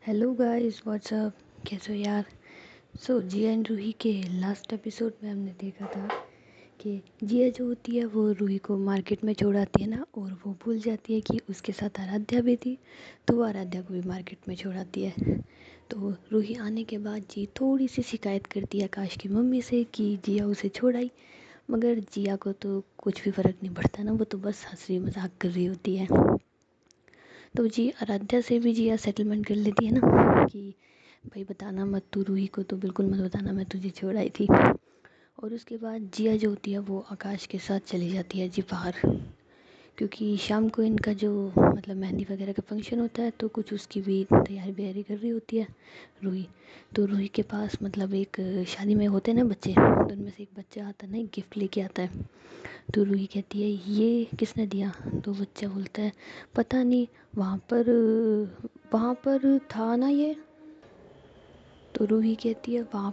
Hello guys what's up. कैसे हो यार। जिया एंड रूही के लास्ट एपिसोड में हमने देखा था कि जिया जो होती है वो रूही को मार्केट में छोड़ आती है ना, और वो भूल जाती है कि उसके साथ आराध्या भी थी, तो वो आराध्या को भी मार्केट में छोड़ आती है। तो रूही आने के बाद जी थोड़ी सी शिकायत करती है आकाश की मम्मी से कि जिया उसे छोड़ आई, मगर जिया को तो कुछ भी फ़र्क नहीं पड़ता ना, वो तो बस हंस रही मजाक कर रही होती है। तो जी आराध्या से भी जिया सेटलमेंट कर लेती है ना कि भाई बताना मत, तू रूही को तो बिल्कुल मत बताना मैं तुझे छोड़ आई थी। और उसके बाद जिया जो होती है वो आकाश के साथ चली जाती है जी बाहर, क्योंकि शाम को इनका जो मतलब मेहंदी वगैरह का फंक्शन होता है, तो कुछ उसकी भी तैयारी वैयारी कर रही होती है रूही। तो रूही के पास मतलब एक शादी में होते हैं ना बच्चे, तो उनमें से एक बच्चा आता है ना, एक गिफ्ट लेके आता है। तो रूही कहती है ये किसने दिया। तो बच्चा बोलता है पता नहीं, वहाँ पर था ना ये। तो रूही कहती है वहाँ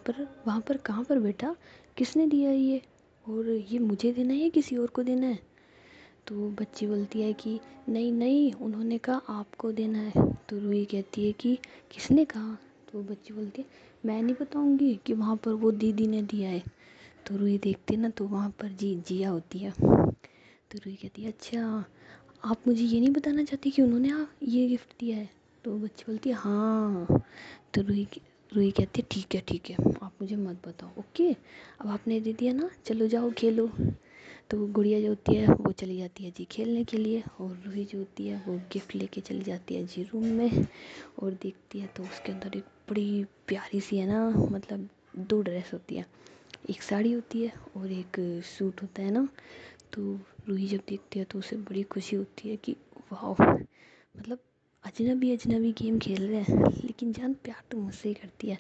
पर कहाँ पर बेटा, किसने दिया ये, और ये मुझे देना है या किसी और को देना है। तो बच्ची बोलती है कि नहीं नहीं, उन्होंने कहा आपको देना है। तो रूही कहती है कि किसने कहा। तो बच्ची बोलती है मैं नहीं बताऊंगी कि वहाँ पर वो दीदी ने दिया है। तो रूही देखती है ना, तो वहाँ पर जी जिया होती है। तो रूही कहती है अच्छा, आप मुझे ये नहीं बताना चाहती कि उन्होंने ये गिफ्ट दिया है। तो बच्ची बोलती है हाँ। तो रूही कहती है ठीक है, आप मुझे मत बताओ, ओके। अब आपने दे दिया ना, चलो जाओ खेलो। तो वो गुड़िया जो होती है वो चली जाती है जी खेलने के लिए, और रूही जो होती है वो गिफ्ट लेके चली जाती है जी रूम में। और देखती है तो उसके अंदर एक बड़ी प्यारी सी है ना, मतलब दो ड्रेस होती है, एक साड़ी होती है और एक सूट होता है ना। तो रूही जब देखती है तो उसे बड़ी खुशी होती है कि वाह, मतलब अजनबी अजनबी गेम खेल रहे हैं, लेकिन जान प्यार तो मुझसे ही करती है।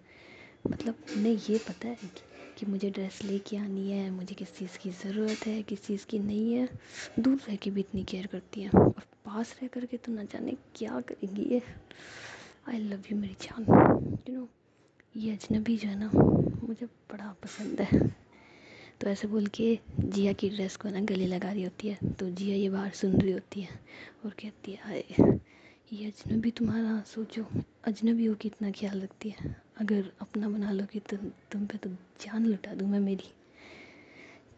मतलब उन्हें ये पता है कि मुझे ड्रेस लेके आनी है, मुझे किस चीज़ की ज़रूरत है किस चीज़ की नहीं है। दूर रह के भी इतनी केयर करती है, और पास रह करके तो ना जाने क्या करेंगी ये। आई लव यू मेरी जान। यू नो, ये अजनबी जो है ना मुझे बड़ा पसंद है। तो ऐसे बोल के जिया की ड्रेस को ना गले लगा रही होती है। तो जिया ये बाहर सुन रही होती है और कहती है आए, ये अजनबी तुम्हारा सोचो, अजनबियों की इतना ख्याल रखती है, अगर अपना बना लोगी तो तुम पे तो जान लुटा दूँ मैं मेरी।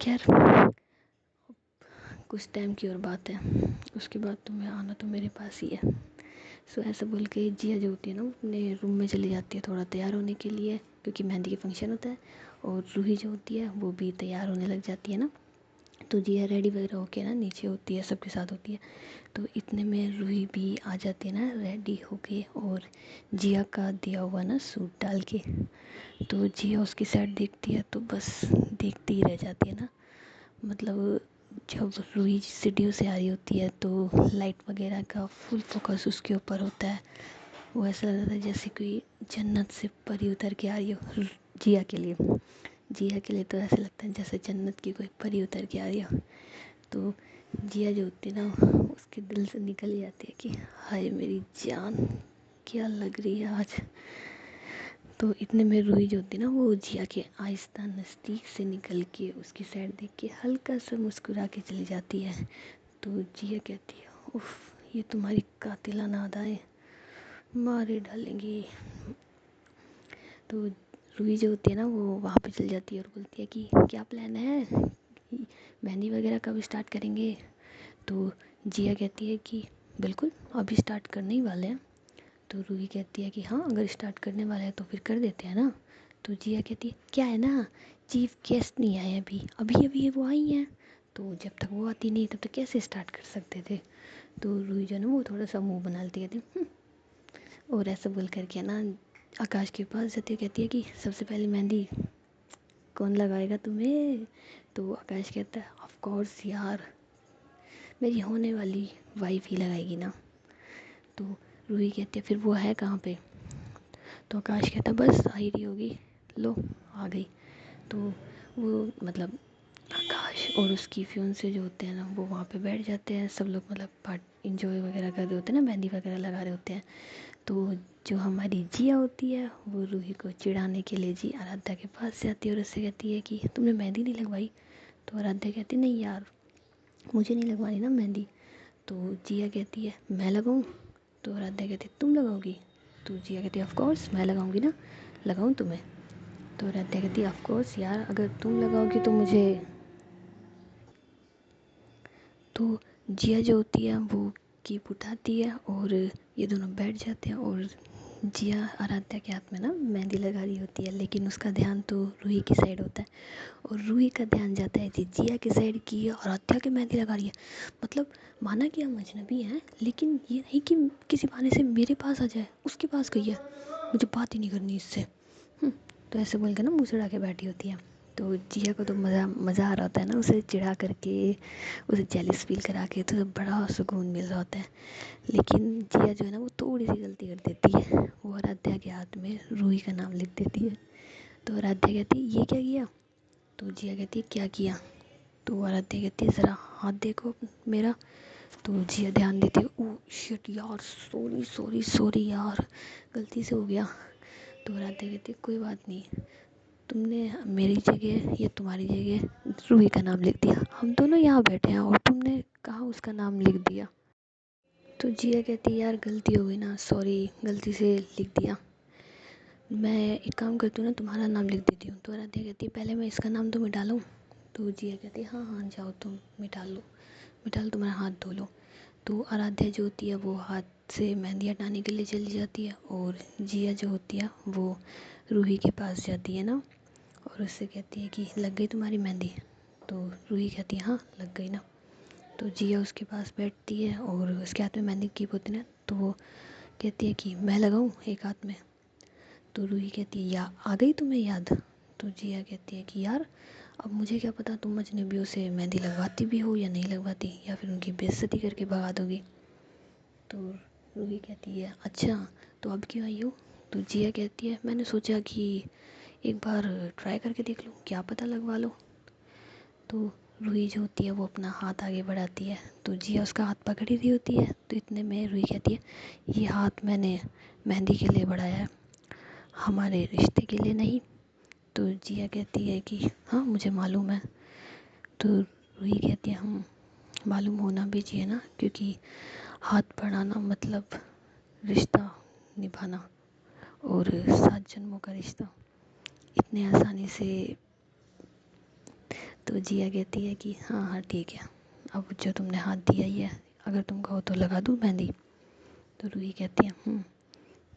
खैर कुछ टाइम की और बात है, उसके बाद तुम्हें आना तो मेरे पास ही है। सो ऐसे बोल के जिया जो होती है ना वो अपने रूम में चली जाती है थोड़ा तैयार होने के लिए, क्योंकि मेहंदी का फंक्शन होता है। और रूही जो होती है वो भी तैयार होने लग जाती है ना। तो जिया रेडी वगैरह होके ना नीचे होती है, सबके साथ होती है। तो इतने में रूही भी आ जाती है ना रेडी होके, और जिया का दिया हुआ ना सूट डाल के। तो जिया उसकी साइड देखती है तो बस देखती ही रह जाती है ना। मतलब जब रूही सीढ़ियों से आ रही होती है तो लाइट वगैरह का फुल फोकस उसके ऊपर होता है। वो ऐसा लगता है जैसे कोई जन्नत से परी उतर के आ रही हो। जिया के लिए जिया के लिए तो ऐसा लगता है जैसे जन्नत की कोई परी उतर के आ रही हो। तो जिया जो होती है ना उसके दिल से निकल ही जाती है कि हाय मेरी जान, क्या लग रही है आज। तो इतने में रूही जो होती है ना वो जिया के आहिस्ता नज़दीक से निकल के उसकी साइड देख के हल्का सा मुस्कुरा के चली जाती है। तो जिया कहती है उफ, ये तुम्हारी कातिलाना अदाएं मारे डालेंगी। तो रूही जो होती है ना वो वहाँ पे चल जाती है और बोलती है कि क्या प्लान है, मेहंदी वगैरह कब स्टार्ट करेंगे। तो जिया कहती है कि बिल्कुल अभी स्टार्ट करने ही वाले हैं। तो रूही कहती है कि हाँ अगर स्टार्ट करने वाला है तो फिर कर देते हैं ना। तो जिया कहती है क्या है ना, चीफ गेस्ट नहीं आए अभी अभी अभी वो आई हैं, तो जब तक वो आती नहीं तब तक कैसे स्टार्ट कर सकते थे। तो रूही जो है ना वो थोड़ा सा मुंह बना लेती है, कहती और ऐसा बोल करके ना आकाश के पास जाती है, कहती है कि सबसे पहले मेहंदी कौन लगाएगा तुम्हें। तो आकाश कहता है ऑफ कोर्स यार, मेरी होने वाली वाइफ ही लगाएगी ना। तो रूही कहती है फिर वो है कहाँ पे। तो आकाश कहता बस आ ही रही होगी, लो आ गई। तो वो मतलब आकाश और उसकी फियोंसे जो होते हैं ना वो वहाँ पे बैठ जाते हैं, सब लोग मतलब पार्ट इंजॉय वगैरह कर रहे होते हैं ना, मेहंदी वगैरह लगा रहे होते हैं। तो जो हमारी जिया होती है वो रूही को चिढ़ाने के लिए जी आराध्या के पास जाती है और उससे कहती है कि तुमने मेहंदी नहीं लगवाई। तो आराध्या कहती नहीं यार, मुझे नहीं लगवानी ना मेहंदी। तो जिया कहती है मैं लगाऊँ। तो आराध्या कहती तुम लगाओगी। तो जिया कहती है ऑफ कोर्स मैं लगाऊंगी ना, लगाऊं तुम्हें। तो आराध्या कहती है ऑफ कोर्स यार, अगर तुम लगाओगी तो मुझे। तो जिया जो होती है वो कीप उठाती है और ये दोनों बैठ जाते हैं, और जिया आराध्या के हाथ में ना मेहंदी लगा रही होती है, लेकिन उसका ध्यान तो रूही की साइड होता है, और रूही का ध्यान जाता है जी जिया की साइड की है, और आराध्या के मेहंदी लगा रही है। मतलब माना कि हम अजनबी हैं, लेकिन ये नहीं कि किसी बहाने से मेरे पास आ जाए, उसके पास गई है, मुझे बात ही नहीं करनी इससे। तो ऐसे बोल के ना मुँह चढ़ा के बैठी होती है। तो जिया को तो मज़ा आ रहा होता है ना, उसे चिढ़ा करके, उसे जेलिस फील करा के, तो बड़ा सुकून मिल रहा होता है। लेकिन जिया जो है ना वो थोड़ी सी गलती कर देती है, वो आराध्या के हाथ में रूही का नाम लिख देती है। तो आराध्या कहती है ये क्या किया। तो जिया कहती है क्या किया। तो आराध्या कहती है ज़रा हाथ देखो मेरा। तो जिया ध्यान देती है, ओ शिट यार, सॉरी सॉरी सॉरी यार, गलती से हो गया। तो आराध्या कहती है कोई बात नहीं, तुमने मेरी जगह या तुम्हारी जगह रूही का नाम लिख दिया, हम दोनों यहाँ बैठे हैं और तुमने कहाँ उसका नाम लिख दिया। तो जिया कहती है यार गलती हो गई ना, सॉरी, गलती से लिख दिया, मैं एक काम करती हूँ ना, तुम्हारा नाम लिख देती हूँ। तो आराध्या कहती है पहले मैं इसका नाम तो मिटा लूँ। तो जिया कहती है हाँ हाँ जाओ तुम मिटा लो, मिटा लो, तुम्हारा हाथ धो लो। तो आराध्या जो होती है वो हाथ से मेहंदी हटाने के लिए चली जाती है, और जिया जो होती है वो रूही के पास जाती है ना, और उससे कहती है कि लग गई तुम्हारी मेहंदी। तो रूही कहती है हाँ लग गई ना। तो जिया उसके पास बैठती है और उसके हाथ में मेहंदी की होती है ना, तो वो कहती है कि मैं लगाऊं एक हाथ में। तो रूही कहती है या आ गई तुम्हें याद। तो जिया कहती है कि यार अब मुझे क्या पता तुम अजनबियों से मेहंदी लगवाती भी हो या नहीं लगवाती, या फिर उनकी बेइज्जती करके भगा दोगी। तो रूही कहती है अच्छा, तो अब क्यों आई हो। तो जिया कहती है मैंने सोचा कि एक बार ट्राई करके देख लूँ, क्या पता लगवा लो। तो रूही जो होती है वो अपना हाथ आगे बढ़ाती है, तो जिया उसका हाथ पकड़ ही रही होती है। तो इतने में रूही कहती है ये हाथ मैंने मेहंदी के लिए बढ़ाया है, हमारे रिश्ते के लिए नहीं। तो जिया कहती है कि हाँ मुझे मालूम है। तो रूही कहती है हम, मालूम होना भी चाहिए ना, क्योंकि हाथ बढ़ाना मतलब रिश्ता निभाना, और 7 जन्मों का रिश्ता इतने आसानी से। तो जिया कहती है कि हाँ हाँ ठीक है, अब जो तुमने हाथ दिया ही है, अगर तुम कहो तो लगा दूँ मेहंदी। तो रूही कहती है।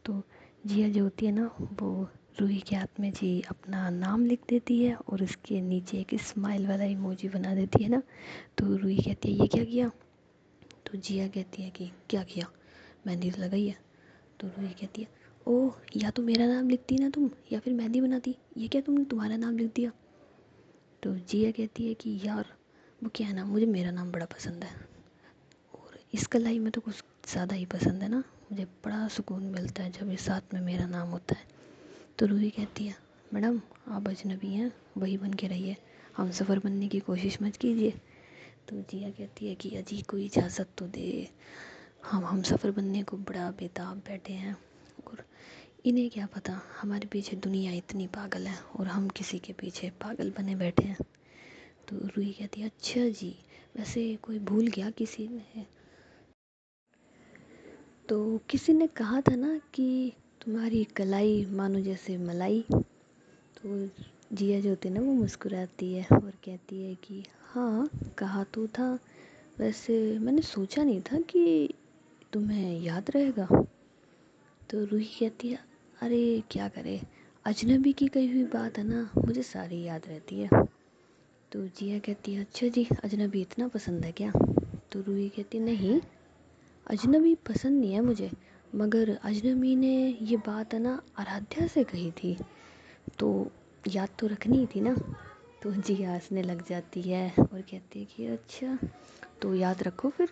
तो जिया जो होती है ना वो रूही के हाथ में जी अपना नाम लिख देती है, और उसके नीचे एक स्माइल वाला इमोजी बना देती है ना। तो रूही कहती है ये क्या किया। तो जिया कहती है कि क्या किया, मेहंदी तो लगाई है। तो रूही कहती है ओह, या तो मेरा नाम लिखती ना तुम, या फिर मेहंदी बनाती, ये क्या तुमने तुम्हारा नाम लिख दिया। तो जिया कहती है कि यार वो क्या है ना, मुझे मेरा नाम बड़ा पसंद है, और इस कलाई में तो कुछ ज़्यादा ही पसंद है ना, मुझे बड़ा सुकून मिलता है जब इस साथ में मेरा नाम होता है। तो रूही कहती है मैडम आप अजनबी हैं, वही बन के रहिए, हम सफ़र बनने की कोशिश मत कीजिए। तो जिया कहती है कि अजी कोई इजाज़त तो दे, हम सफ़र बनने को बड़ा बेताब बैठे हैं, और इन्हें क्या पता हमारे पीछे दुनिया इतनी पागल है और हम किसी के पीछे पागल बने बैठे हैं। तो रूही कहती है अच्छा जी, वैसे कोई भूल गया किसी ने, तो किसी ने कहा था ना कि तुम्हारी कलाई मानो जैसे मलाई। तो जिया जो होती है ना वो मुस्कुराती है और कहती है कि हाँ कहा तो था, वैसे मैंने सोचा नहीं था कि तुम्हें याद रहेगा। तो रूही कहती है अरे क्या करे, अजनबी की कही हुई बात है ना, मुझे सारी याद रहती है। तो जिया कहती है अच्छा जी, अजनबी इतना पसंद है क्या। तो रूही कहती है नहीं, अजनबी पसंद नहीं है मुझे, मगर अजनबी ने ये बात है ना आराध्या से कही थी, तो याद तो रखनी ही थी ना। तो जिया हंसने लग जाती है और कहती है कि अच्छा तो याद रखो फिर।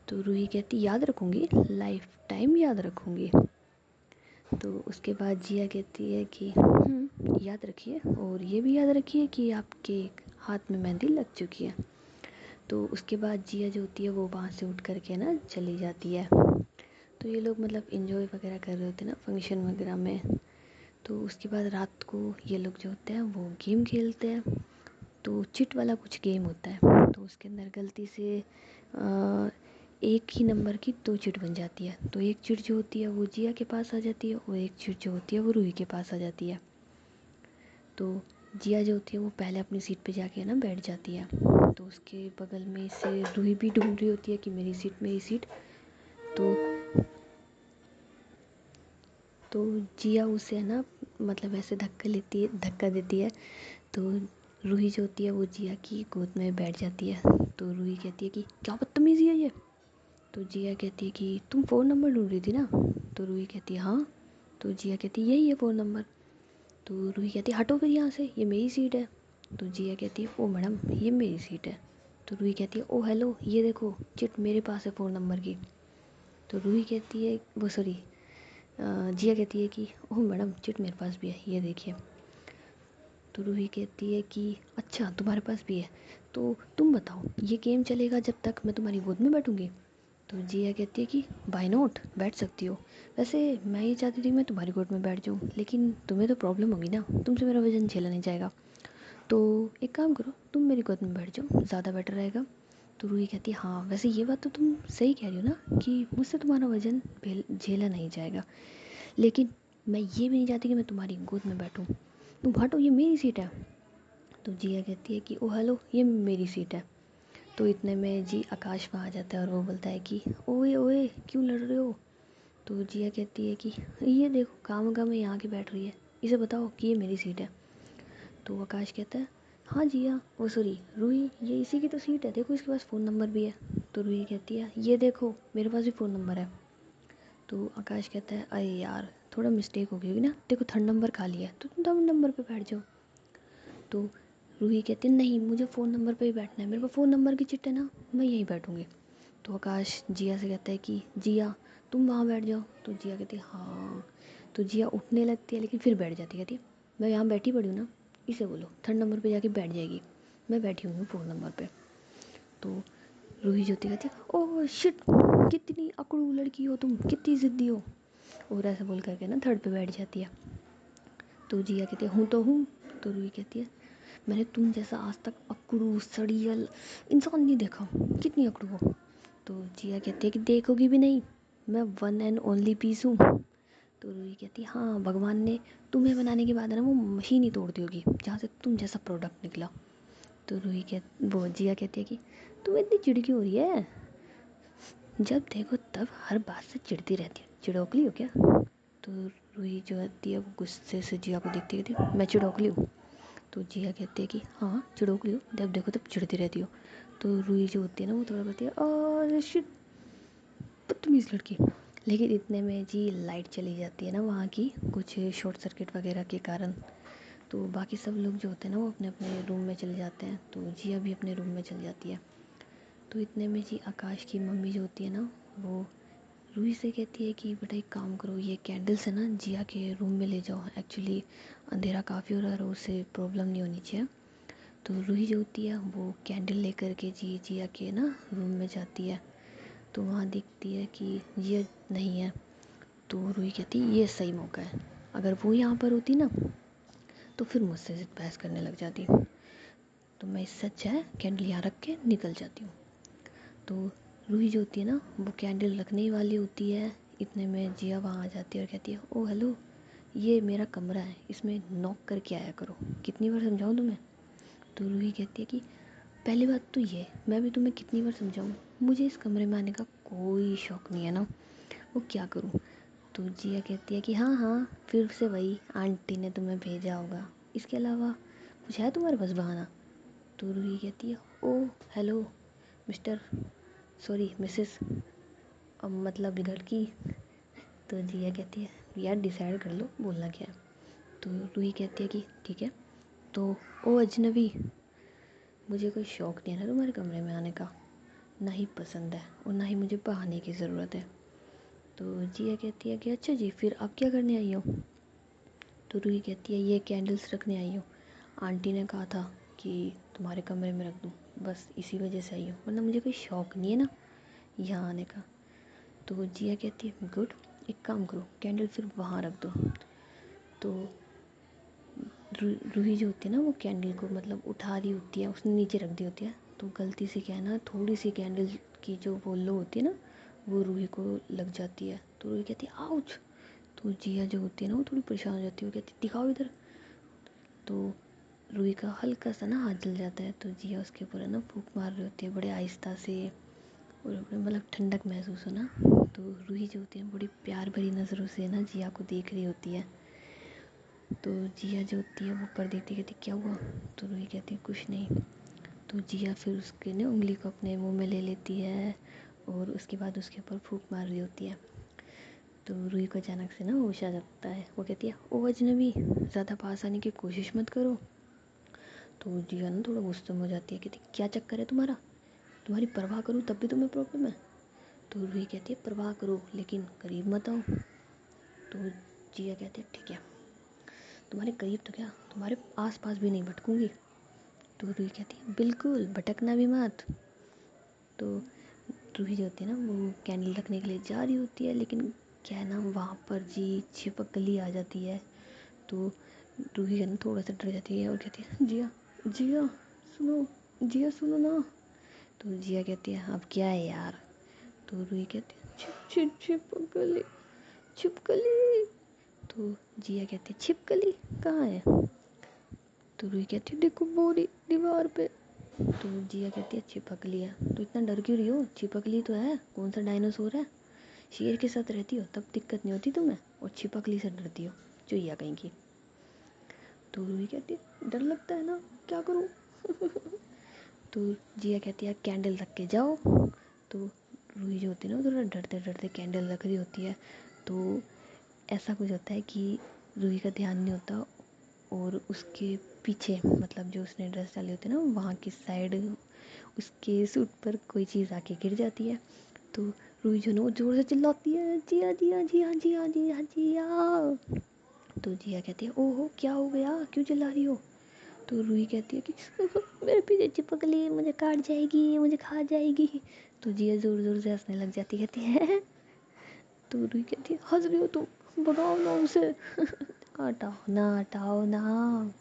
तो रूही कहती याद रखूँगी, लाइफ टाइम याद रखूँगी। तो उसके बाद जिया कहती है कि याद रखिए, और ये भी याद रखिए कि आपके हाथ में मेहंदी लग चुकी है। तो उसके बाद जिया जो होती है वो वहाँ से उठ करके ना चली जाती है। तो ये लोग मतलब इन्जॉय वगैरह कर रहे होते हैं ना फंक्शन वगैरह में। तो उसके बाद रात को ये लोग जो होते हैं वो गेम खेलते हैं। तो चिट वाला कुछ गेम होता है, तो उसके अंदर गलती से एक ही नंबर की 2 चिट बन जाती है। तो एक चिट जो होती है वो जिया के पास आ जाती है और एक चिट जो होती है वो रूही के पास आ जाती है। तो जिया जो होती है वो पहले अपनी सीट पे जाके ना बैठ जाती है। तो उसके बगल में से रूही भी ढूंढ रही होती है कि मेरी सीट, मेरी सीट। तो जिया उसे ना मतलब ऐसे धक्का देती है। तो रूही जो होती है वो जिया की गोद में बैठ जाती है। तो रूही कहती है कि क्या बदतमीज़ी है ये। तो जिया कहती है कि तुम फ़ोन नंबर ढूंढ रही थी ना। तो रूही कहती है हाँ। तो जिया कहती है यही है फ़ोन नंबर। तो रूही कहती है हटो फिर यहाँ से, ये मेरी सीट है। तो जिया कहती है ओ मैडम ये मेरी सीट है। तो रूही कहती है ओ हेलो ये देखो चिट मेरे पास है फ़ोन नंबर की। तो रूही कहती है वो सॉरी जिया कहती है कि ओह मैडम चिट मेरे पास भी है, ये देखिए। तो रूही कहती है कि अच्छा तुम्हारे पास भी है, तो तुम बताओ ये गेम चलेगा जब तक मैं तुम्हारी गोद में बैठूंगी। तो जिया कहती है कि बाय नॉट, बैठ सकती हो। वैसे मैं ये चाहती थी मैं तुम्हारी गोद में बैठ जाऊँ, लेकिन तुम्हें तो प्रॉब्लम होगी ना, तुमसे मेरा वजन झेला नहीं जाएगा। तो एक काम करो तुम मेरी गोद में बैठ जाओ, ज़्यादा बेटर रहेगा। तो रूही कहती है हाँ वैसे ये बात तो तुम सही कह रही हो ना कि मुझसे तुम्हारा वजन झेला नहीं जाएगा, लेकिन मैं ये भी नहीं चाहती कि मैं तुम्हारी गोद में बैठूं। तुम हटो ये मेरी सीट है। तो जिया कहती है कि ओ हेलो ये मेरी सीट है। तो इतने में जी आकाश वहाँ आ जाता है और वो बोलता है कि ओए ओए क्यों लड़ रहे हो। तो जिया कहती है कि ये देखो काम में यहाँ के बैठ रही है, इसे बताओ कि ये मेरी सीट है। तो आकाश कहता है हाँ जिया वो सॉरी रूही ये इसी की तो सीट है, देखो इसके पास फ़ोन नंबर भी है। तो रूही कहती है ये देखो मेरे पास भी फ़ोन नंबर है। तो आकाश कहता है अरे यार थोड़ा मिस्टेक हो गई होगी ना, देखो थर्ड नंबर खाली है तो तुम थर्ड नंबर पे बैठ जाओ। तो रूही कहती है नहीं मुझे फ़ोन नंबर पे ही बैठना है, मेरे पास फ़ोन नंबर की चिट है ना, मैं यहीं बैठूँगी। तो आकाश जिया से कहता है कि जिया तुम वहाँ बैठ जाओ। तो जिया कहती है हाँ। तो जिया उठने लगती है लेकिन फिर बैठ जाती है, कहती है मैं यहाँ बैठी पड़ी हूँ ना, इसे बोलो थर्ड नंबर पे जाके बैठ जाएगी, मैं बैठी हुई हूँ फ़ोन नंबर पे। तो रूही ज्योति कहती है ओह शिट कितनी अकड़ू लड़की हो तुम, कितनी ज़िद्दी हो। और ऐसा बोल करके ना थर्ड पे बैठ जाती है। तो जिया कहती है हूँ तो हूँ। तो रूही कहती है मैंने तुम जैसा आज तक अकड़ू सड़ियल इंसान नहीं देखा, कितनी अकड़ू हो। तो जिया कहती है कि देखोगी भी नहीं, मैं वन एंड ओनली पीस हूँ। तो रूही कहती है हाँ भगवान ने तुम्हें बनाने के बाद ना वो मशीन ही तोड़ दी होगी जहाँ से तुम जैसा प्रोडक्ट निकला। तो वो जिया कहती है कि तुम इतनी चिड़की हो रही है, जब देखो तब हर बात से चिढ़ती रहती है, चिड़ोकली हो क्या। तो रूही जो होती है वो गुस्से से जिया को देखती कहती है मैं चिड़ोकली हूँ। तो जिया कहती है कि हाँ चिड़ोकली हो, जब देखो तब चिढ़ती रहती हो। तो रूही जो होती है ना वो थोड़ा कहती है और शिट बदतमीज़ लड़की। लेकिन इतने में जी लाइट चली जाती है ना वहाँ की, कुछ शॉर्ट सर्किट वगैरह के कारण। तो बाकी सब लोग जो होते हैं ना वो अपने अपने रूम में चले जाते हैं, तो जिया भी अपने रूम में चली जाती है। तो इतने में जी आकाश की मम्मी जो होती है ना वो रूही से कहती है कि बेटा एक काम करो ये कैंडल्स है ना जिया के रूम में ले जाओ, एक्चुअली अंधेरा काफ़ी हो रहा है और उससे प्रॉब्लम नहीं होनी चाहिए। तो रूही जो होती है वो कैंडल लेकर के जिया के ना रूम में जाती है। तो वहाँ देखती है कि ये नहीं है। तो रूही कहती है ये सही मौका है, अगर वो यहाँ पर होती ना तो फिर मुझसे ज़िद बहस करने लग जाती, तो मैं इससे अच्छा है कैंडल यहाँ रख के निकल जाती हूँ। तो रूही जो होती है ना वो कैंडल रखने ही वाली होती है, इतने में जिया वहाँ आ जाती है और कहती है ओ हेलो ये मेरा कमरा है, इसमें नॉक करके आया करो, कितनी बार समझाऊँ तुम्हें। तो रूही कहती है कि पहली बात तो ये मैं भी तुम्हें कितनी बार समझाऊँ, मुझे इस कमरे में आने का कोई शौक़ नहीं है ना, वो क्या करूँ। तो जिया कहती है कि हाँ हाँ फिर से वही आंटी ने तुम्हें भेजा होगा, इसके अलावा कुछ है तुम्हारे पास बहाना। तो रूही कहती है ओ हेलो मिस्टर सॉरी मिसेस मतलब लड़की। तो जिया कहती है यार डिसाइड कर लो बोलना क्या है। तो रूही कहती है कि ठीक है। तो ओ अजनबी मुझे कोई शौक़ नहीं है ना तुम्हारे कमरे में आने का, ना ही पसंद है और ना ही मुझे बहाने की ज़रूरत है। तो जिया कहती है कि अच्छा जी फिर आप क्या करने आई हो। तो रूही कहती है ये कैंडल्स रखने आई हो, आंटी ने कहा था कि तुम्हारे कमरे में रख दूँ, बस इसी वजह से आई हो, वरना मुझे कोई शौक़ नहीं है ना यहाँ आने का। तो जिया कहती है गुड, एक काम करो कैंडल फिर वहाँ रख दो। तो रूही जो होती है ना वो कैंडल को मतलब उठा रही होती है, उसने नीचे रख दी होती है, तो गलती से क्या है ना थोड़ी सी कैंडल की जो वो लो होती है ना, वो रूही को लग जाती है। तो रूही कहती है आउच। तो जिया जो होती है ना वो थोड़ी परेशान हो जाती है, वो कहती है दिखाओ इधर। तो रूही का हल्का सा ना हाथ जल जाता है, तो जिया उसके ऊपर है ना फूंक मार रही होती है बड़े आहिस्ता से, और मतलब ठंडक महसूस हो ना। तो रूही जो होती है बड़ी प्यार भरी नज़रों से ना जिया को देख रही होती है। तो जिया जो होती है वो ऊपर देखती कहती क्या हुआ। तो रूही कहती है कुछ नहीं। तो जिया फिर उसके ना उंगली को अपने मुंह में ले लेती है और उसके बाद उसके ऊपर फूंक मार रही होती है। तो रूही को अचानक से ना होश आ जाता है, वो कहती है ओ अजनबी, ज़्यादा पास आने की कोशिश मत करो। तो जिया ना थोड़ा गुस्से में हो जाती है, कहती क्या चक्कर है तुम्हारा, तुम्हारी परवाह करूँ तब भी तुम्हें प्रॉब्लम है। तो रूही कहती है परवाह करो लेकिन करीब मत आओ। तो जिया कहती है ठीक है, तुम्हारे करीब तो क्या, तुम्हारे आस पास भी नहीं भटकूंगी। तो रूही कहती है बिल्कुल, भटकना भी मत। तो रूही जो होती है ना वो कैंडल रखने के लिए जा रही होती है, लेकिन क्या है ना वहाँ पर जी छिपकली आ जाती है। तो रूही है ना थोड़ा सा डर जाती है और कहती है जिया जिया सुनो, जिया सुनो ना। तो जिया कहती है अब क्या है यार। तो रूही कहती है छिप छिप छिपकली छिपकली। तो जिया कहती है छिपकली कहाँ है। तो रूही कहती है देखो वो दीवार पे। तो जिया कहती है छिपकली है तो इतना डर क्यों रही हो, छिपकली तो है, कौन सा डायनासोर है। शेर के साथ रहती हो तब दिक्कत नहीं होती तुम्हें, और छिपकली से डरती हो, चुईया कहीं की। तो रूही कहती है डर लगता है ना, क्या करूँ। तो जिया कहती है कैंडल रख के जाओ। तो रूही जो होती है ना थोड़ा डरते डरते कैंडल रख रही होती है। तो ऐसा कुछ होता है कि रूही का ध्यान नहीं होता, और उसके पीछे मतलब जो उसने ड्रेस डाली होती है ना वहाँ की साइड उसके सूट पर कोई चीज़ आके गिर जाती है। तो रूही जो ना वो जोर से चिल्लाती है जिया जिया जिया जिया जिया जिया। तो जिया कहती है ओहो क्या हो गया, क्यों चिल्ला रही हो। तो रूही कहती है कि मेरे पीछे चिपकली मुझे काट जाएगी, मुझे खा जाएगी। तो जिया ज़ोर ज़ोर से हंसने लग जाती, कहती है तो रूही कहती है हंस रही हो तुम, भगाओ ना उसे। हटाओ ना।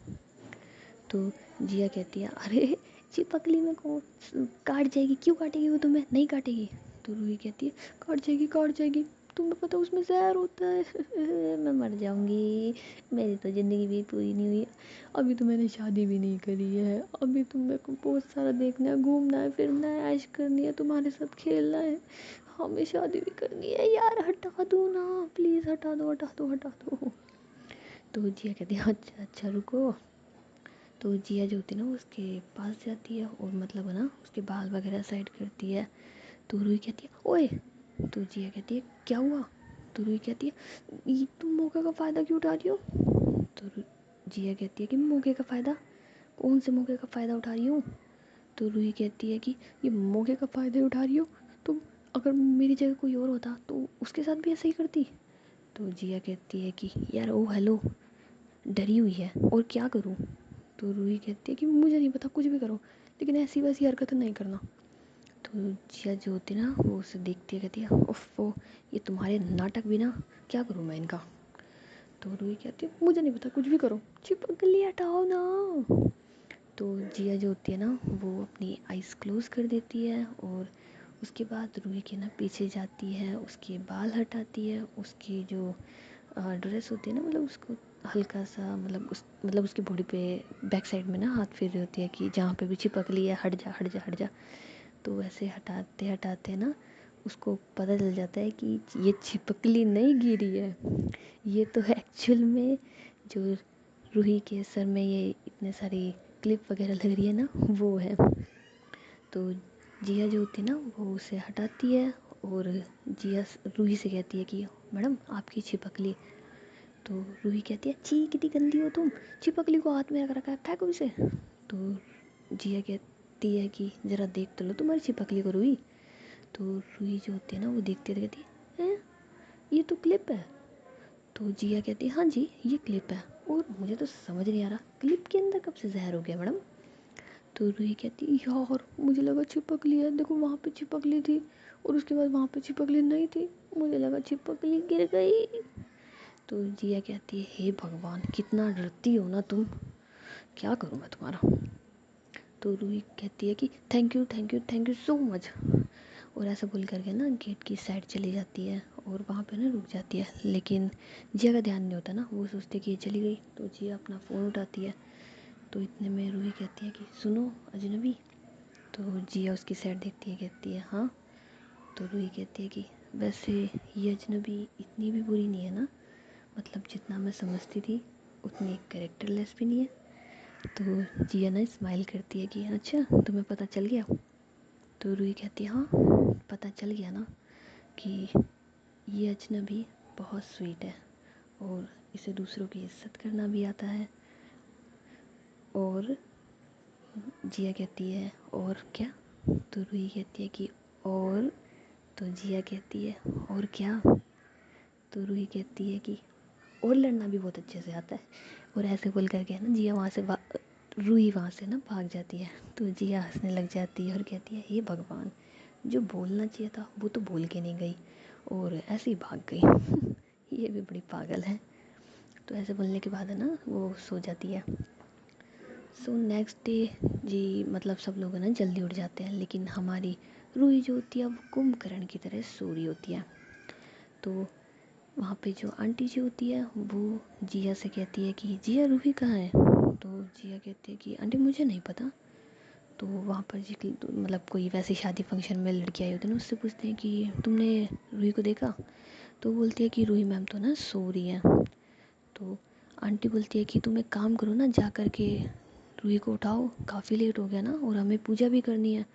तो जिया कहती है अरे चिपकली में को काट जाएगी, क्यों काटेगी वो तुम्हें, नहीं काटेगी। तो रूही कहती है काट जाएगी, तुम्हें पता उसमें जहर होता है। मैं मर जाऊंगी, मेरी तो ज़िंदगी भी पूरी नहीं हुई, अभी तो मैंने शादी भी नहीं करी है, अभी तो मेरे को बहुत सारा देखना है, घूमना है, फिरना है, ऐश करनी है, तुम्हारे साथ खेलना है, हमें शादी भी करनी है यार, हटा दो ना प्लीज़, हटा दो हटा दो हटा दो। तो जिया कहती है अच्छा अच्छा रुको। तो जिया जो होती है ना उसके पास जाती है और मतलब है ना उसके बाल वगैरह साइड करती है। तो रूही कहती है ओए। तो जिया कहती है क्या हुआ। तो रूही कहती है ये तुम मौके का फ़ायदा क्यों उठा रही हो। तो जिया कहती है कि मौके का फ़ायदा, कौन से मौके का फ़ायदा उठा रही हूँ। तो रूही कहती है कि ये मौके का फ़ायदा उठा रही हो, तो अगर मेरी जगह कोई और होता तो उसके साथ भी ऐसे ही करती। तो जिया कहती है कि यार ओ हेलो, डरी हुई है और क्या करूँ। तो रूही कहती है कि मुझे नहीं पता, कुछ भी करो लेकिन ऐसी वैसी हरकत नहीं करना। तो जिया जो होती है ना वो उसे देखती है, कहती है उफ वो ये तुम्हारे नाटक भी ना, क्या करूँ मैं इनका। तो रूही कहती है मुझे नहीं पता, कुछ भी करो, छिपकली हटाओ ना। तो जिया जो होती है ना वो अपनी आइज़ क्लोज़ कर देती है, और उसके बाद रूही के ना पीछे जाती है, उसके बाल हटाती है, उसकी जो ड्रेस होती है ना मतलब उसको हल्का सा मतलब उसकी बॉडी पे बैक साइड में ना हाथ फेर रही होती है कि जहाँ पे भी छिपकली है हट जा हट जा हट जा। तो वैसे हटाते हटाते ना उसको पता चल जाता है कि ये छिपकली नहीं गिरी है, ये तो एक्चुअल में जो रूही के सर में ये इतने सारी क्लिप वगैरह लग रही है ना वो है। तो जिया जो होती है ना वो उसे हटाती है, और जिया रूही से कहती है कि मैडम आपकी छिपकली। तो रूही कहती है छी कितनी गंदी हो तुम, छिपकली को हाथ में रख रखा है, फेंको इसे। तो जिया कहती है कि ज़रा देख तो लो तुम्हारी छिपकली को रूही। तो रूही जो होती है ना वो देखती है, कहती है ये तो क्लिप है। तो जिया कहती है हाँ जी ये क्लिप है, और मुझे तो समझ नहीं आ रहा क्लिप के अंदर कब से जहर हो गया मैडम। तो रूही कहती यार मुझे लगा छिपकली है, देखो वहाँ पे छिपकली थी और उसके बाद वहाँ पे छिपकली नहीं थी, मुझे लगा छिपकली गिर गई। तो जिया कहती है हे भगवान कितना डरती हो ना तुम, क्या करूँ मैं तुम्हारा। तो रूही कहती है कि थैंक यू सो मच, और ऐसा बोल करके ना गेट की साइड चली जाती है और वहाँ पे ना रुक जाती है। लेकिन जिया का ध्यान नहीं होता ना, वो सोचते कि ये चली गई। तो जिया अपना फ़ोन उठाती है। तो इतने में रूही कहती है कि सुनो अजनबी। तो जिया उसकी साइड देखती है, कहती है हाँ। तो रूही कहती है कि वैसे ये अजनबी इतनी भी बुरी नहीं है ना, मतलब जितना मैं समझती थी उतनी कैरेक्टरलेस भी नहीं है। तो जिया ना स्माइल करती है कि अच्छा तुम्हें पता चल गया। तो रूही कहती है हाँ पता चल गया ना कि ये अजनबी बहुत स्वीट है और इसे दूसरों की इज्जत करना भी आता है। और जिया कहती है और क्या। तो रूही कहती है कि और। तो जिया कहती है और क्या। तो रूही कहती है कि और लड़ना भी बहुत अच्छे से आता है। और ऐसे बोल करके है ना जिया वहाँ से रूही वहाँ से ना भाग जाती है। तो जिया हंसने लग जाती है और कहती है हे भगवान, जो बोलना चाहिए था वो तो बोल के नहीं गई और ऐसे ही भाग गई। ये भी बड़ी पागल है। तो ऐसे बोलने के बाद है ना वो सो जाती है। सो नेक्स्ट डे जी मतलब सब लोग है ना जल्दी उठ जाते हैं, लेकिन हमारी रूही जो होती है वो कुंभकर्ण की तरह सो रही होती है। तो वहाँ पे जो आंटी जी होती है वो जिया से कहती है कि जिया रूही कहाँ है। तो जिया कहती है कि आंटी मुझे नहीं पता। तो वहाँ पर जी मतलब कोई वैसे शादी फंक्शन में लड़की आई होती है ना, उससे पूछते हैं कि तुमने रूही को देखा। तो बोलती है कि रूही मैम तो ना सो रही हैं। तो आंटी बोलती है कि तुम एक काम करो ना, जा कर के रूही को उठाओ, काफ़ी लेट हो गया ना और हमें पूजा भी करनी है।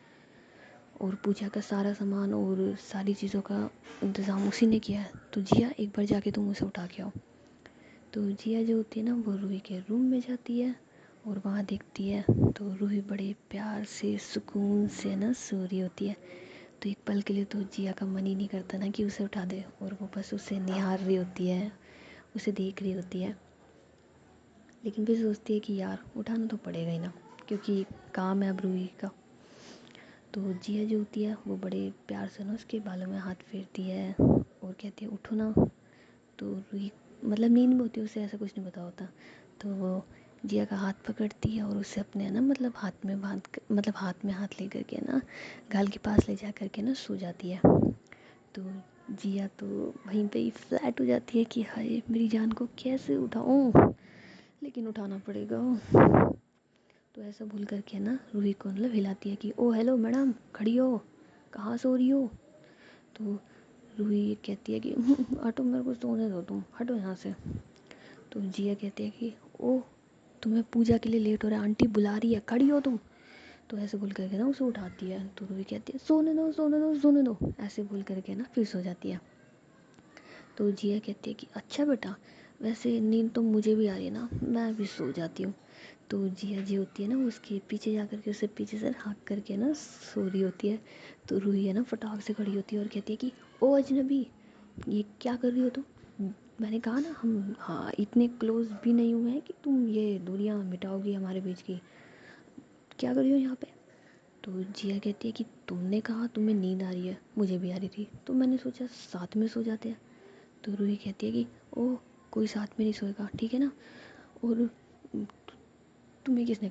और पूजा का सारा सामान और सारी चीज़ों का इंतज़ाम उसी ने किया है। तो जिया एक बार जाके तुम उसे उठा के आओ। तो जिया जो होती है ना वो रूही के रूम में जाती है और वहाँ देखती है तो रूही बड़े प्यार से सुकून से ना सो रही होती है। तो एक पल के लिए तो जिया का मन ही नहीं करता ना कि उसे उठा दे, और वो बस उसे निहार रही होती है, उसे देख रही होती है। लेकिन फिर सोचती है कि यार उठाना तो पड़ेगा ही ना, क्योंकि काम है अब रूही का। तो जिया जो होती है वो बड़े प्यार से ना उसके बालों में हाथ फेरती है और कहती है उठो ना। तो रूही मतलब नींद में होती है, उसे ऐसा कुछ नहीं पता होता। तो वो जिया का हाथ पकड़ती है और उसे अपने ना मतलब हाथ में मतलब हाथ में हाथ ले करके ना गाल के पास ले जा करके ना सो जाती है। तो जिया तो वहीं पे ही फ्लैट हो जाती है कि हाय मेरी जान को कैसे उठाऊं, लेकिन उठाना पड़ेगा। तो ऐसा भूल करके ना रूही को मतलब हिलाती है कि ओ हेलो मैडम खड़ी हो, कहाँ सो रही हो। तो रूही कहती है कि हटो मेरे को सोने दो, तुम हटो यहाँ से। तो जिया कहती है कि ओ तुम्हें पूजा के लिए लेट हो रहा है, आंटी बुला रही है, खड़ी हो तुम। तो ऐसे बोल करके ना उसे उठाती है। तो रूही कहती है सोने दो सोने दो सोने दो, ऐसे बोल करके ना फिर सो जाती है। तो जिया कहती है कि अच्छा बेटा, वैसे नींद तो मुझे भी आ रही है ना, मैं भी सो जाती हूँ। तो जिया जी होती है ना उसके पीछे जा करके उसे पीछे से हाँक करके ना सो रही होती है। तो रूही है ना फटाक से खड़ी होती है और कहती है कि ओ अजनबी, ये क्या कर रही हो तुम। मैंने कहा ना हम हाँ इतने क्लोज भी नहीं हुए हैं कि तुम ये दूरियां मिटाओगी हमारे बीच की, क्या कर रही हो यहाँ पे। तो जिया कहती है कि तुमने कहा तुम्हें नींद आ रही है, मुझे भी आ रही थी, तो मैंने सोचा साथ में सो जाते हैं। तो रूही कहती है कि ओह कोई साथ में नहीं सोएगा, ठीक है ना। और तुम्हें किसने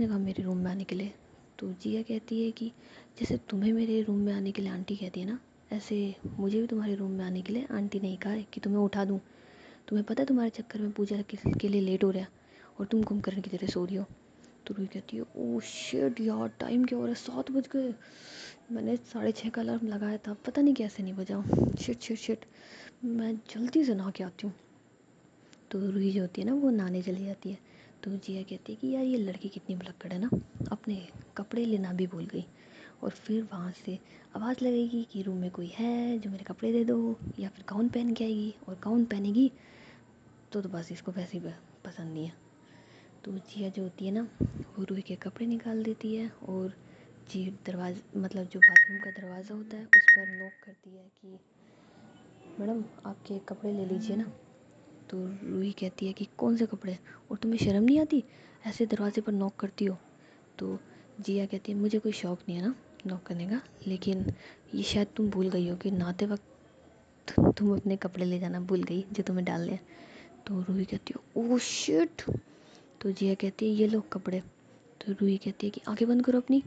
कहा मेरे रूम में आने के लिए। तो जिया कहती है कि जैसे तुम्हें मेरे रूम में आने के लिए आंटी कहती है ना, ऐसे मुझे भी तुम्हारे रूम में आने के लिए आंटी ने कहा है कि तुम्हें उठा दूँ। तुम्हें पता है तुम्हारे चक्कर में पूजा के लिए लेट हो रहा है और तुम कुंभकर्ण की तरह सो रही हो। तो रूही कहती है ओह शिट यार, टाइम क्या हो रहा है, 7 बज गए। मैंने 6:30 का अलार्म लगाया था, पता नहीं कैसे नहीं बजा। शिट शिट शिट, मैं जल्दी से नहा के आती हूँ। तो रूही जो होती है ना वो नहाने चली जाती है। तो जिया कहती है कि यार ये लड़की कितनी भुलक्कड़ है ना, अपने कपड़े लेना भी भूल गई। और फिर वहाँ से आवाज़ लगेगी कि रूम में कोई है जो मेरे कपड़े दे दो, या फिर गाउन पहन के आएगी, और गाउन पहनेगी तो बस इसको वैसे ही पसंद नहीं है। तो जिया जो होती है ना वो रूही के कपड़े निकाल देती है और जी दरवाज़ा मतलब जो बाथरूम का दरवाज़ा होता है उस पर नॉक करती है कि मैडम आपके कपड़े ले लीजिए ना। तो रूही कहती है कि कौन से कपड़े, और तुम्हें शर्म नहीं आती, ऐसे दरवाजे पर नॉक करती हो। तो जिया कहती है मुझे कोई शौक़ नहीं है ना नॉक करने का, लेकिन ये शायद तुम भूल गई हो कि नहाते वक्त तुम अपने कपड़े ले जाना भूल गई जो तुम्हें डालने हैं। तो रूही कहती है ओह शिट। तो जिया कहती है ये लो कपड़े। तो रूही कहती है कि आंखें बंद करो अपनी।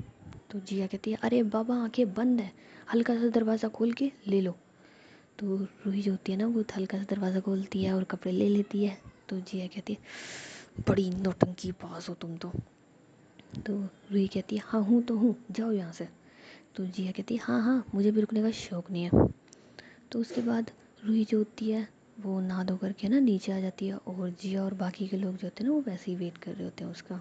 तो जिया कहती है अरे बाबा आंखें बंद है, हल्का सा दरवाज़ा खोल के ले लो। तो रूही जो होती है ना वो हल्का सा दरवाज़ा खोलती है और कपड़े ले लेती है। तो जिया कहती है बड़ी नौटंकी पास हो तुम तो रूही कहती है हाँ हूँ तो हूँ, जाओ यहाँ से। तो जिया कहती है हाँ हाँ मुझे भी रुकने का शौक़ नहीं है। तो उसके बाद रूही जो होती है वो नहा धो करके ना नीचे आ जाती है और जिया और बाकी के लोग जो होते हैं ना वो वैसे ही वेट कर रहे होते हैं उसका।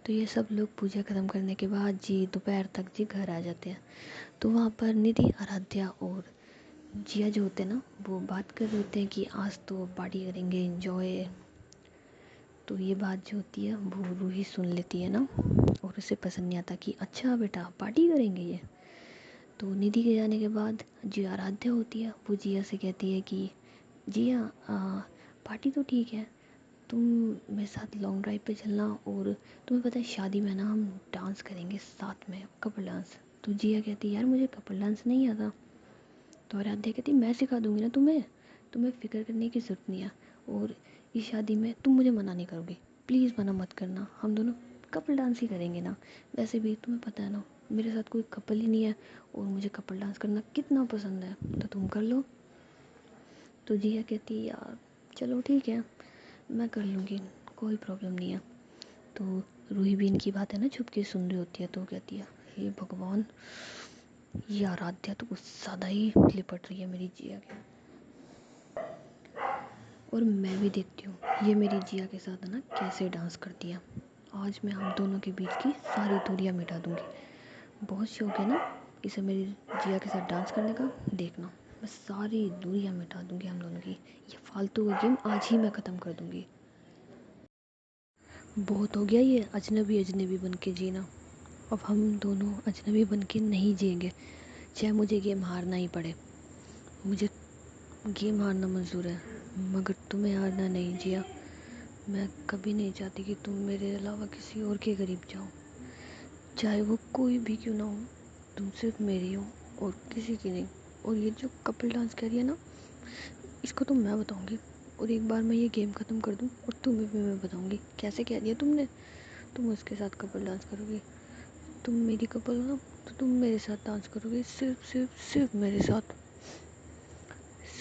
तो ये सब लोग पूजा ख़त्म करने के बाद जी दोपहर तक जी घर आ जाते हैं। तो वहाँ पर निधि, आराध्या और जिया जो होते हैं ना वो बात कर रहे होते हैं कि आज तो पार्टी करेंगे, एंजॉय। तो ये बात जो होती है वो रूही सुन लेती है ना और उसे पसंद नहीं आता कि अच्छा बेटा पार्टी करेंगे ये। तो निधि के जाने के बाद जो आराध्या होती है वो जिया से कहती है कि जिया पार्टी तो ठीक है, तुम मेरे साथ लॉन्ग ड्राइव पे चलना और तुम्हें पता है शादी में ना हम डांस करेंगे साथ में, कपल डांस। तो जिया कहती है यार मुझे कपल डांस नहीं आता। तो आराध्या कहती मैं सिखा दूंगी ना तुम्हें फ़िक्र करने की ज़रूरत नहीं है। और इस शादी में तुम मुझे मना नहीं करोगे, प्लीज़ मना मत करना, हम दोनों कपल डांस ही करेंगे ना। वैसे भी तुम्हें पता है ना मेरे साथ कोई कपल ही नहीं है और मुझे कपल डांस करना कितना पसंद है, तो तुम कर लो। तो जिया कहती है यार चलो ठीक है मैं कर लूँगी, कोई प्रॉब्लम नहीं है। तो रूही भी इनकी बात है ना छुप के सुन रही होती है। तो कहती है हे भगवान, ये आराध्या तो कुछ ज़्यादा ही लिपट रही है मेरी जिया के, और मैं भी देखती हूँ ये मेरी जिया के साथ है ना कैसे डांस करती है। आज मैं हम दोनों के बीच की सारी दूरियां मिटा दूँगी। बहुत शौक है ना इसे मेरी जिया के साथ डांस करने का, देखना मैं सारी दूरियां मिटा दूँगी हम दोनों की। ये फालतू का गेम आज ही मैं ख़त्म कर दूँगी। बहुत हो गया ये अजनबी अजनबी बन के जीना, अब हम दोनों अजनबी बन के नहीं जिएंगे, चाहे मुझे गेम हारना ही पड़े। मुझे गेम हारना मंजूर है मगर तुम्हें हारना नहीं जिया। मैं कभी नहीं चाहती कि तुम मेरे अलावा किसी और के करीब जाओ, चाहे वो कोई भी क्यों ना हो, तुम सिर्फ मेरी हो और किसी की नहीं। और ये जो कपल डांस कह रही है ना इसको तो मैं बताऊंगी, और एक बार मैं ये गेम ख़त्म कर दूं और तुम्हें भी मैं बताऊंगी कैसे कह दिया तुमने, तुम उसके साथ कपल डांस करोगी। तुम मेरी कपल हो ना तो तुम मेरे साथ डांस करोगे, सिर्फ सिर्फ सिर्फ मेरे साथ।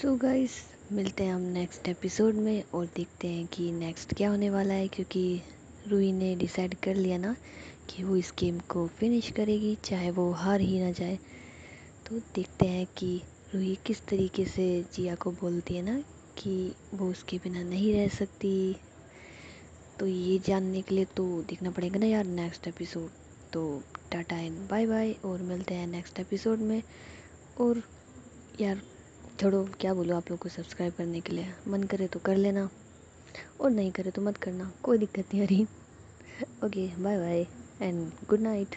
सो गाइस मिलते हैं हम नेक्स्ट एपिसोड में और देखते हैं कि नेक्स्ट क्या होने वाला है, क्योंकि रूही ने डिसाइड कर लिया ना कि वो इस गेम को फिनिश करेगी चाहे वो हार ही ना जाए। तो देखते हैं कि रूही किस तरीके से जिया को बोलती है ना कि वो उसके बिना नहीं रह सकती। तो ये जानने के लिए तो देखना पड़ेगा ना यार नेक्स्ट एपिसोड। तो टाटा एंड बाय बाय और मिलते हैं नेक्स्ट एपिसोड में। और यार छोड़ो क्या बोलो, आप लोग को सब्सक्राइब करने के लिए मन करे तो कर लेना और नहीं करे तो मत करना, कोई दिक्कत नहीं आ रही। Okay bye bye and good night.